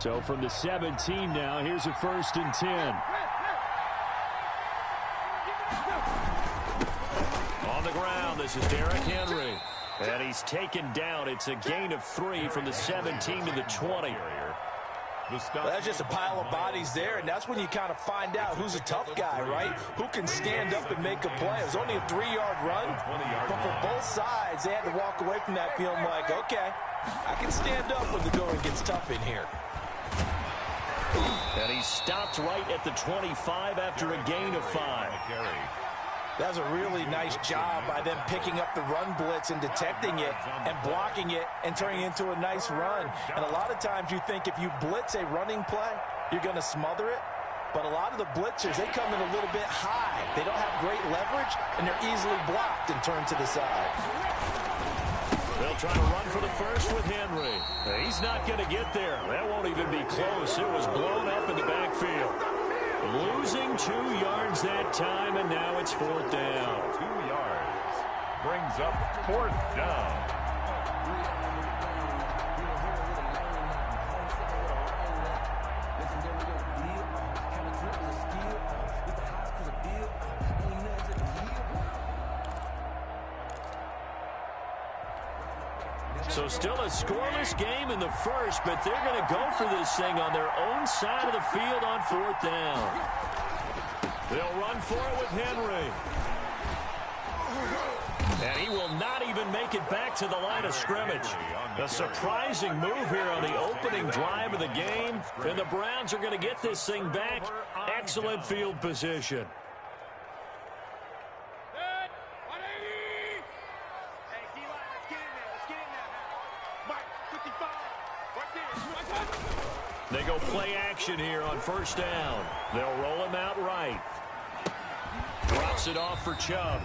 So from the 17 now, here's a 1st and 10. On the ground, this is Derrick Henry. And he's taken down. It's a gain of 3 from the 17 to the 20. That's just a pile of bodies there, and that's when you kind of find out who's a tough guy, right? Who can stand up and make a play. It was only a 3-yard run, but for both sides, they had to walk away from that feeling like, okay, I can stand up when the going gets tough in here. And he stopped right at the 25 after a gain of 5. That was a really nice job by them picking up the run blitz and detecting it and blocking it and turning it into a nice run. And a lot of times you think if you blitz a running play, you're going to smother it. But a lot of the blitzers, they come in a little bit high. They don't have great leverage, and they're easily blocked and turned to the side. They'll try to run for the first with Henry. He's not going to get there. That won't even be close. It was blown up in the backfield. Losing 2 yards that time, and now it's 4th down. 2 yards brings up 4th down. So still a scoreless game in the first, but they're going to go for this thing on their own side of the field on 4th down. They'll run for it with Henry. And he will not even make it back to the line of scrimmage. A surprising move here on the opening drive of the game. And the Browns are going to get this thing back. Excellent field position. They go play action here on 1st down. They'll roll him out right. Drops it off for Chubb.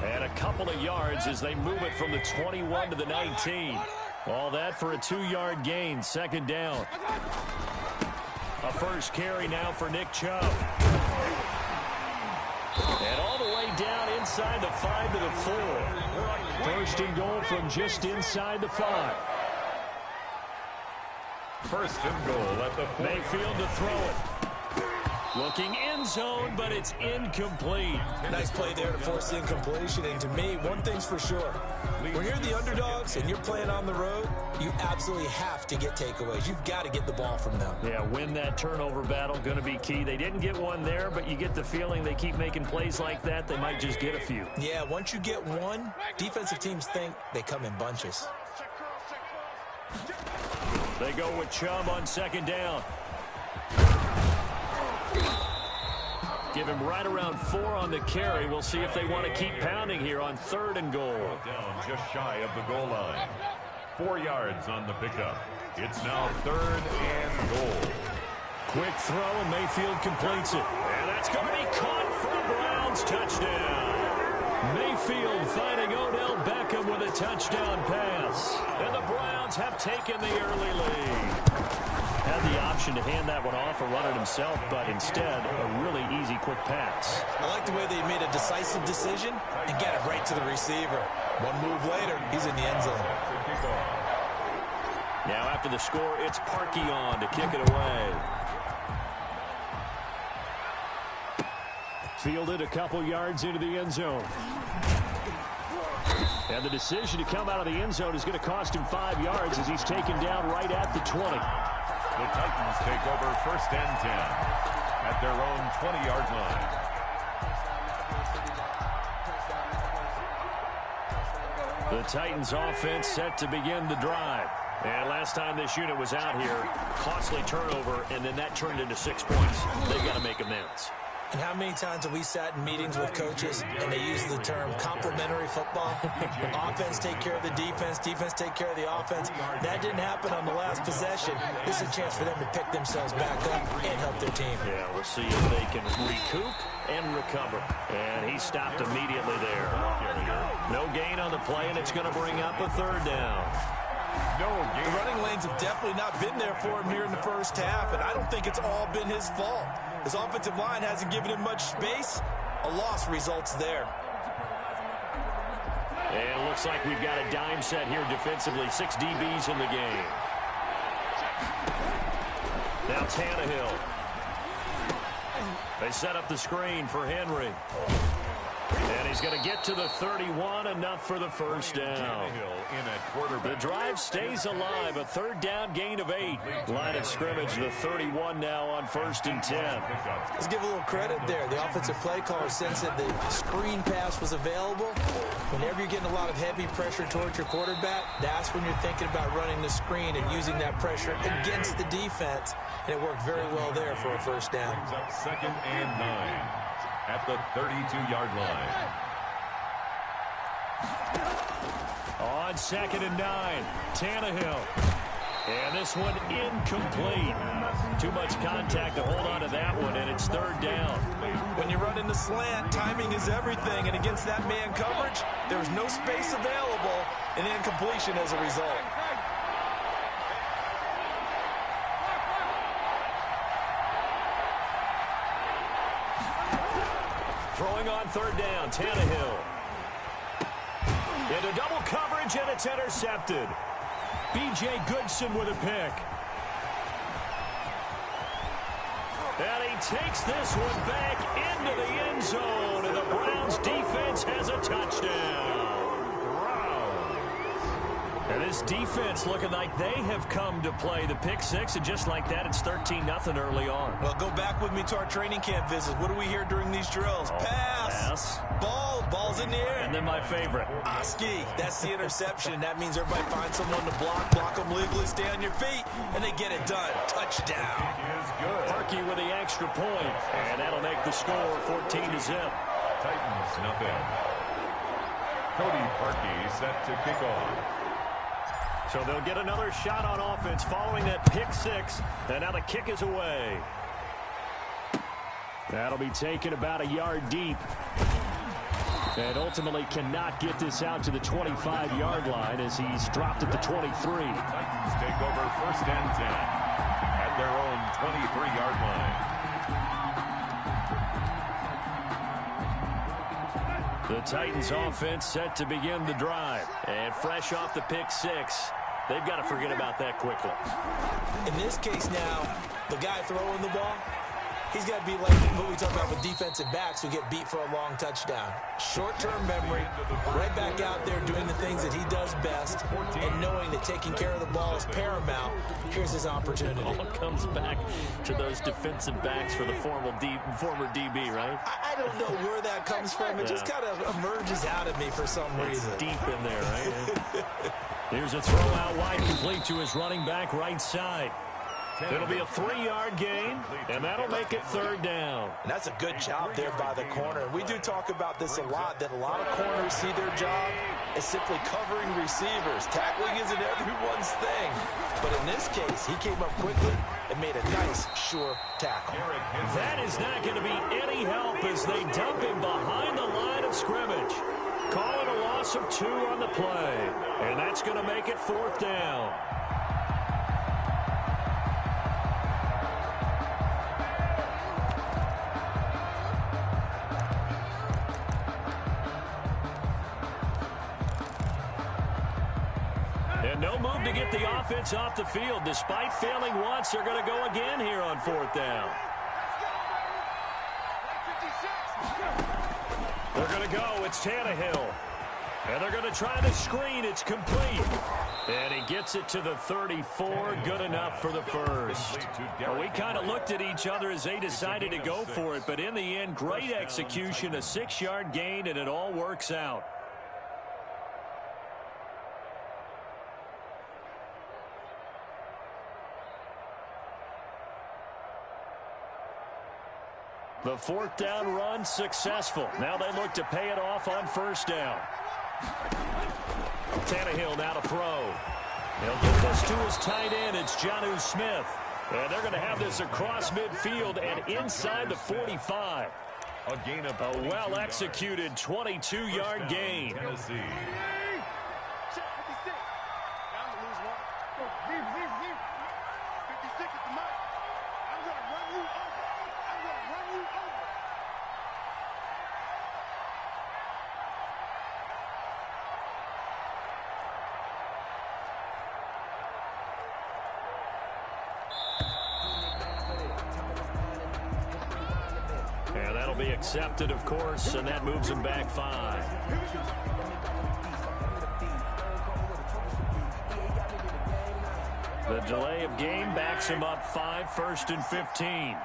And a couple of yards as they move it from the 21 to the 19. All that for a 2-yard gain. 2nd down. A first carry now for Nick Chubb. And all the way down inside the 5 to the 4. 1st and goal from just inside the 5. 1st and goal at the 4. Mayfield to throw it. Looking end zone, but it's incomplete. Nice play there to force the incompletion. And to me, one thing's for sure. When you're the underdogs and you're playing on the road, you absolutely have to get takeaways. You've got to get the ball from them. Yeah, win that turnover battle, going to be key. They didn't get one there, but you get the feeling they keep making plays like that, they might just get a few. Yeah, once you get one, defensive teams think they come in bunches. They go with Chubb on 2nd down. Give him right around 4 on the carry. We'll see if they want to keep pounding here on 3rd and goal. Down just shy of the goal line. 4 yards on the pickup. It's now 3rd and goal. Quick throw, and Mayfield completes it. And that's going to be caught for a Browns touchdown. Mayfield finding Odell Beckham with a touchdown pass. And the Browns have taken the early lead. Had the option to hand that one off or run it himself, but instead, a really easy quick pass. I like the way they made a decisive decision and get it right to the receiver. One move later, he's in the end zone. Now after the score, it's Parkey on to kick it away. Fielded a couple yards into the end zone. And the decision to come out of the end zone is going to cost him 5 yards as he's taken down right at the 20. The Titans take over 1st and 10 at their own 20-yard line. The Titans offense set to begin the drive. And last time this unit was out here, costly turnover, and then that turned into 6 points. They've got to make amends. And how many times have we sat in meetings with coaches and they use the term complementary football? Offense take care of the defense, defense take care of the offense. That didn't happen on the last possession. This is a chance for them to pick themselves back up and help their team. Yeah, we'll see if they can recoup and recover. And he stopped immediately there. No gain on the play, and it's going to bring up a 3rd down. The running lanes have definitely not been there for him here in the first half, and I don't think it's all been his fault. His offensive line hasn't given him much space. A loss results there. And it looks like we've got a dime set here defensively. 6 DBs in the game. Tannehill. They set up the screen for Henry. And he's going to get to the 31, enough for the first down. The drive stays alive, a third down gain of 8. Line of scrimmage, the 31 now on 1st and 10. Let's give a little credit there. The offensive play caller sensed that the screen pass was available. Whenever you're getting a lot of heavy pressure towards your quarterback, that's when you're thinking about running the screen and using that pressure against the defense. And it worked very well there for a first down. Brings up 2nd and 9. At the 32-yard line. On 2nd and 9, Tannehill. And this one incomplete. Too much contact to hold on to that one, and it's 3rd down. When you run in the slant, timing is everything, and against that man coverage, there was no space available, and incompletion as a result. Throwing on 3rd down, Tannehill. Into double coverage, and it's intercepted. B.J. Goodson with a pick. And he takes this one back into the end zone, and the Browns defense has a touchdown. And this defense looking like they have come to play. The pick 6, and just like that, it's 13-0 early on. Well, go back with me to our training camp visits. What do we hear during these drills? Pass. Ball's in the air. And then my favorite. Oski. That's the interception. That means everybody finds someone to block them legally, stay on your feet, and they get it done. Touchdown. Parkey with the extra point, and that'll make the score 14-0. Titans, nothing. Cody Parkey set to kick off. So they'll get another shot on offense following that pick 6, and now the kick is away. That'll be taken about a yard deep. And ultimately cannot get this out to the 25-yard line as he's dropped at the 23. Titans take over 1st and 10 at their own 23-yard line. The Titans offense set to begin the drive. And fresh off the pick 6, they've got to forget about that quickly. In this case now, the guy throwing the ball, he's got to be like what we talk about with defensive backs who get beat for a long touchdown. Short-term memory, right back out there doing the things that he does best, and knowing that taking care of the ball is paramount. Here's his opportunity. All comes back to those defensive backs for the former DB, right? I don't know where that comes from. It just kind of emerges out of me for some reason. It's deep in there, right? Here's a throw out wide, complete to his running back right side. It'll be a 3-yard gain, and that'll make it 3rd down. And that's a good job there by the corner. We do talk about this a lot, that a lot of corners see their job as simply covering receivers. Tackling isn't everyone's thing. But in this case, he came up quickly and made a nice, sure tackle. That is not going to be any help as they dump him behind the line of scrimmage. Calling a loss of 2 on the play, and that's going to make it 4th down. And no move to get the offense off the field. Despite failing once, they're going to go again here on 4th down. They're going to go. It's Tannehill. And they're going to try the screen. It's complete. And he gets it to the 34. Good enough for the first. Well, we kind of looked at each other as they decided to go for it. But in the end, great execution, a 6-yard gain, and it all works out. The 4th down run successful. Now they look to pay it off on 1st down. Tannehill now to throw. He'll get this to his tight end. It's Jonnu Smith. And they're going to have this across midfield and inside the 45. A gain of a well-executed 22-yard gain. Tennessee. It'll be accepted, of course, and that moves them back 5. The delay of game backs him up 5, 1st and 15.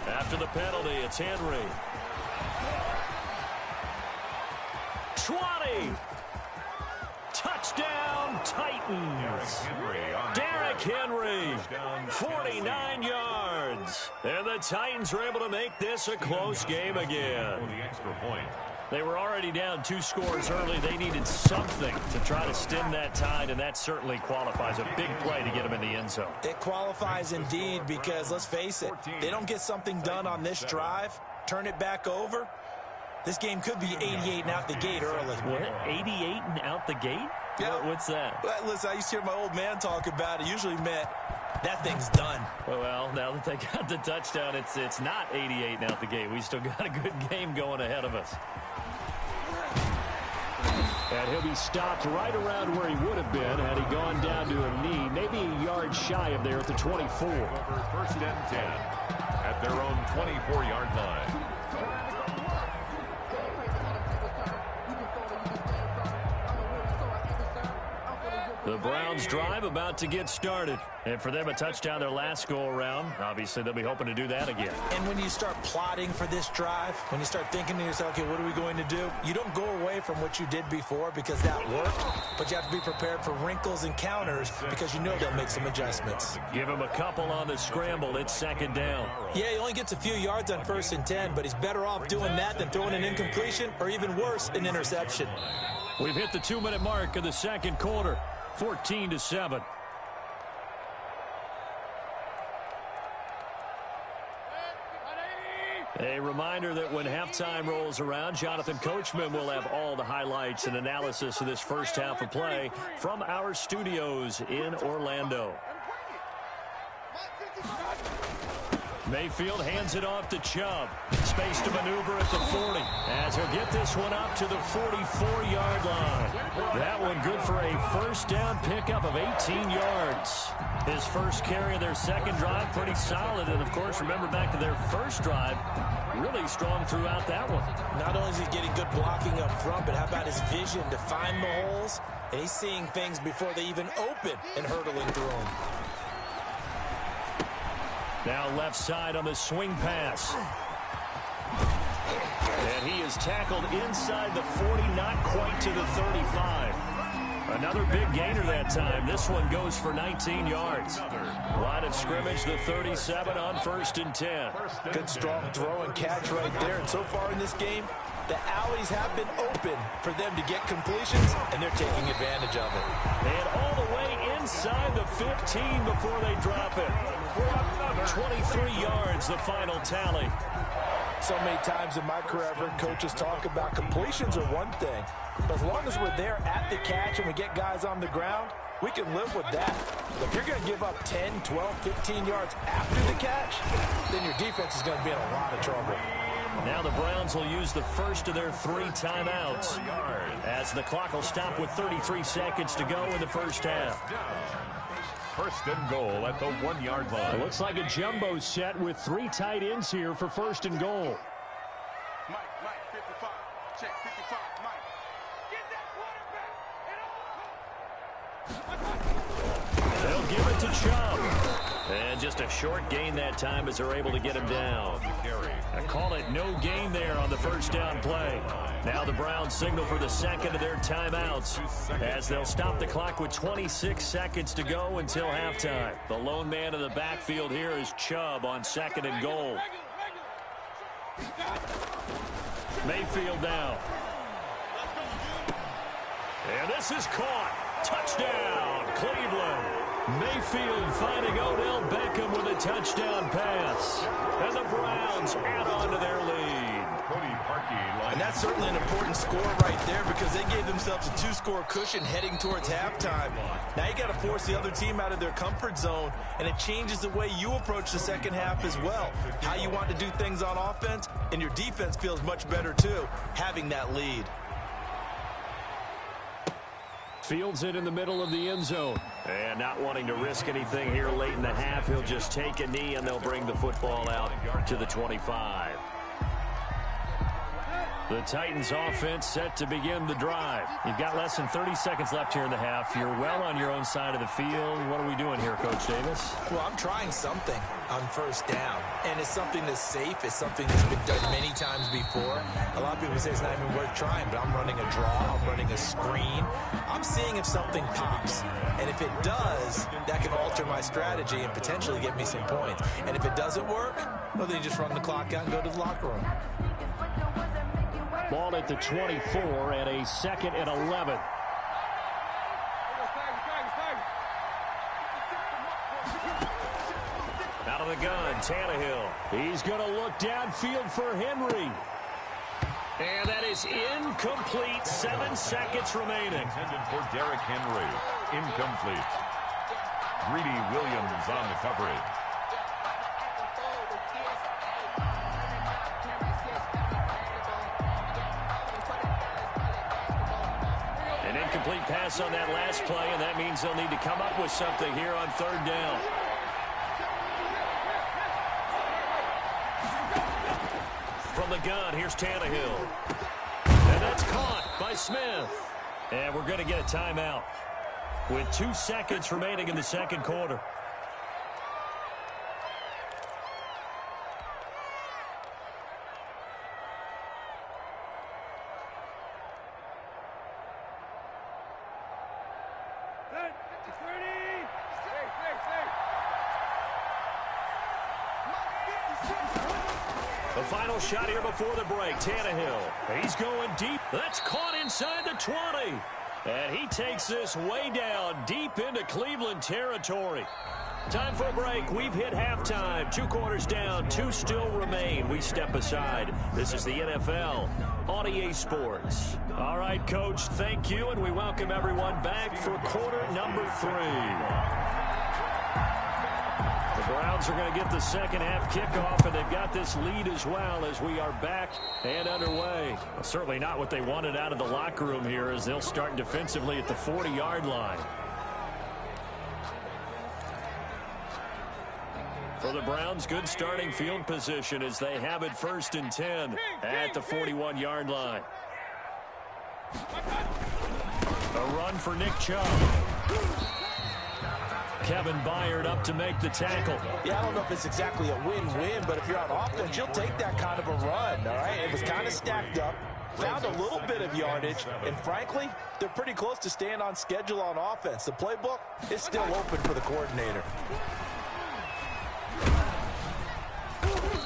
After the penalty, it's Henry. 20. Touchdown, Titans. Derrick Henry, 49 yards. And the Titans are able to make this a close game again. They were already down 2 scores early. They needed something to try to stem that tide, and that certainly qualifies. A big play to get them in the end zone. It qualifies indeed because, let's face it, they don't get something done on this drive, turn it back over, this game could be 88 and out the gate early. What? 88 and out the gate? Yeah. What's that? Well, listen, I used to hear my old man talk about it. Usually meant that thing's done. Well, now that they got the touchdown, it's not 88 and out the gate. We still got a good game going ahead of us. And he'll be stopped right around where he would have been had he gone down to a knee, maybe a yard shy of there at the 24. 1st and 10 at their own 24-yard line. The Browns drive about to get started. And for them, a touchdown their last go-around. Obviously, they'll be hoping to do that again. And when you start plotting for this drive, when you start thinking to yourself, okay, what are we going to do? You don't go away from what you did before because that worked, but you have to be prepared for wrinkles and counters because you know they'll make some adjustments. Give him a couple on the scramble. It's 2nd down. Yeah, he only gets a few yards on 1st and 10, but he's better off doing that than throwing an incompletion or even worse, an interception. We've hit the 2-minute mark of the 2nd quarter. 14-7. A reminder that when halftime rolls around, Jonathan Coachman will have all the highlights and analysis of this first half of play from our studios in Orlando. Mayfield hands it off to Chubb. Space to maneuver at the 40 as he'll get this one up to the 44-yard line. That one good for a 1st down pickup of 18 yards. His first carry of their 2nd drive, pretty solid. And, of course, remember back to their 1st drive, really strong throughout that one. Not only is he getting good blocking up front, but how about his vision to find the holes? And he's seeing things before they even open and hurtling through them. Now left side on the swing pass. And he is tackled inside the 40, not quite to the 35. Another big gainer that time. This one goes for 19 yards. Line of scrimmage, the 37 on 1st and 10. Good strong throw and catch right there. And so far in this game, the alleys have been open for them to get completions, and they're taking advantage of it. And all the way inside the 15 before they drop it. 23 yards, the final tally. So many times in my career, I've heard coaches talk about completions are one thing, but as long as we're there at the catch and we get guys on the ground, we can live with that. But if you're going to give up 10, 12, 15 yards after the catch, then your defense is going to be in a lot of trouble. Now the Browns will use the first of their 3 timeouts as the clock will stop with 33 seconds to go in the first half. 1st and goal at the 1-yard line. It looks like a jumbo set with 3 tight ends here for 1st and goal. Mike, 55. Check, 55, Mike. Get that quarterback. They'll give it to Chubb. And just a short gain that time as they're able to get him down. I call it no gain there on the 1st down play. Now the Browns signal for the 2nd of their timeouts as they'll stop the clock with 26 seconds to go until halftime. The lone man in the backfield here is Chubb on 2nd and goal. Mayfield now. And this is caught. Touchdown, Cleveland. Mayfield finding Odell Beckham with a touchdown pass. And the Browns add on to their lead. And that's certainly an important score right there because they gave themselves a 2-score cushion heading towards halftime. Now you got to force the other team out of their comfort zone, and it changes the way you approach the second half as well. How you want to do things on offense, and your defense feels much better too, having that lead. Fields it in the middle of the end zone. And not wanting to risk anything here late in the half, he'll just take a knee, and they'll bring the football out to the 25. The Titans offense set to begin the drive. You've got less than 30 seconds left here in the half. You're well on your own side of the field. What are we doing here, Coach Davis? Well, I'm trying something on first down, and it's something that's safe. It's something that's been done many times before. A lot of people say it's not even worth trying, but I'm running a draw. I'm running a screen. I'm seeing if something pops, and if it does, that can alter my strategy and potentially get me some points. And if it doesn't work, well, then you just run the clock out and go to the locker room. Ball at the 24 and a 2nd and 11. Out of the gun, Tannehill. He's going to look downfield for Henry. And that is incomplete. 7 seconds remaining. Intended for Derrick Henry. Incomplete. Greedy Williams on the coverage. An incomplete pass on that last play, and that means they'll need to come up with something here on 3rd down. From the gun, here's Tannehill. And that's caught by Smith. And we're going to get a timeout with 2 seconds remaining in the 2nd quarter. The final shot here before the break. Tannehill. He's going deep. That's caught inside the 20. And he takes this way down deep into Cleveland territory. Time for a break. We've hit halftime. 2 quarters down. 2 still remain. We step aside. This is the NFL on EA Sports. All right, Coach, thank you. And we welcome everyone back for quarter number 3. The Browns are going to get the 2nd half kickoff, and they've got this lead as well as we are back and underway. Well, certainly not what they wanted out of the locker room here, as they'll start defensively at the 40-yard line. For the Browns, good starting field position as they have it 1st and 10 at the 41-yard line. A run for Nick Chubb. Kevin Byard up to make the tackle. Yeah, I don't know if it's exactly a win-win, but if you're on offense, you'll take that kind of a run, all right? It was kind of stacked up, found a little bit of yardage, and frankly, they're pretty close to staying on schedule on offense. The playbook is still open for the coordinator.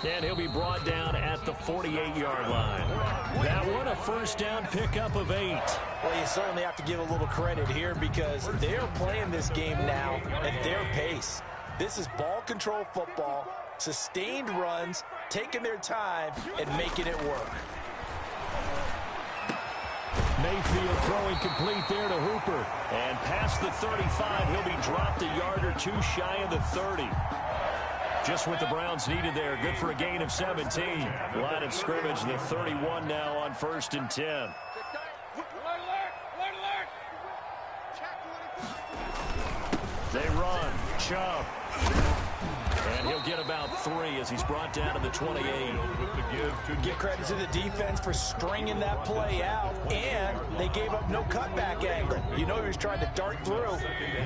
And he'll be brought down at the 48-yard line. That one, a 1st down pickup of 8. Well, you certainly have to give a little credit here because they're playing this game now at their pace. This is ball control football, sustained runs, taking their time, and making it work. Mayfield throwing complete there to Hooper. And past the 35, he'll be dropped a yard or 2 shy of the 30. Just what the Browns needed there. Good for a gain of 17. Line of scrimmage, the 31 now on 1st and 10. They run. Chubb. And he'll get about 3 as he's brought down to the 28. Give credit to the defense for stringing that play out, and they gave up no cutback angle. You know he was trying to dart through.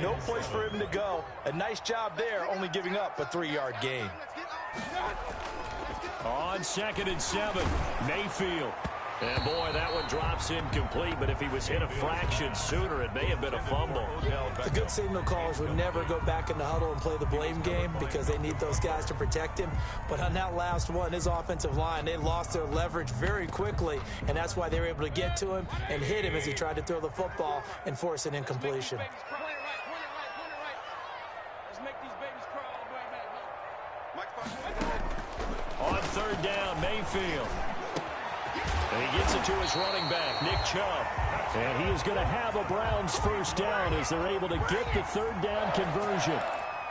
No place for him to go. A nice job there, only giving up a 3-yard gain. On 2nd and 7, Mayfield. And, boy, that one drops incomplete, but if he was hit a fraction sooner, it may have been a fumble. The good signal callers would never go back in the huddle and play the blame game because they need those guys to protect him. But on that last one, his offensive line, they lost their leverage very quickly, and that's why they were able to get to him and hit him as he tried to throw the football and force an incompletion. On 3rd down, Mayfield. And he gets it to his running back, Nick Chubb. And he is going to have a Browns 1st down as they're able to get the 3rd down conversion.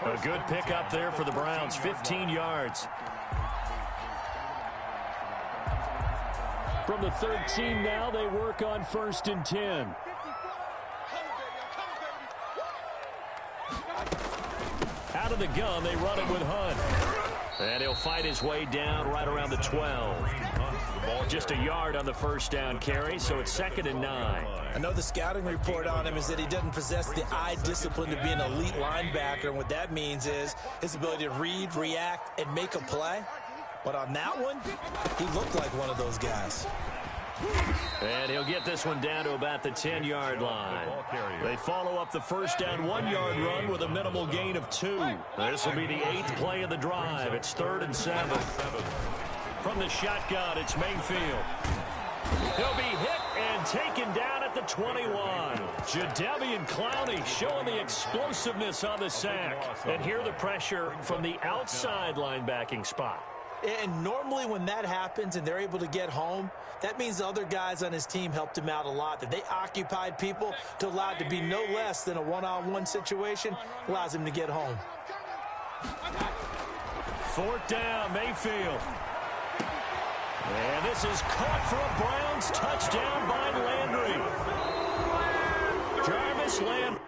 A good pickup there for the Browns, 15 yards. From the 13 now, they work on 1st and 10. out of the gun. They run it with Hunt. And he'll fight his way down right around the 12. Just a yard on the first down carry, so it's 2nd and 9. I know the scouting report on him is that he doesn't possess the eye discipline to be an elite linebacker, and what that means is his ability to read, react, and make a play. But on that one, he looked like one of those guys. And he'll get this one down to about the 10-yard line. They follow up the first down 1-yard run with a minimal gain of 2. This will be the 8th play of the drive. It's 3rd and 7. From the shotgun, it's Mayfield. He'll be hit and taken down at the 21. Jadeveon Clowney showing the explosiveness on the sack. And here the pressure from the outside linebacking spot. And normally when that happens and they're able to get home, that means the other guys on his team helped him out a lot. That they occupied people to allow it to be no less than a one-on-one situation allows him to get home. 4th down, Mayfield. And this is caught for a Browns touchdown by Landry. Jarvis Landry.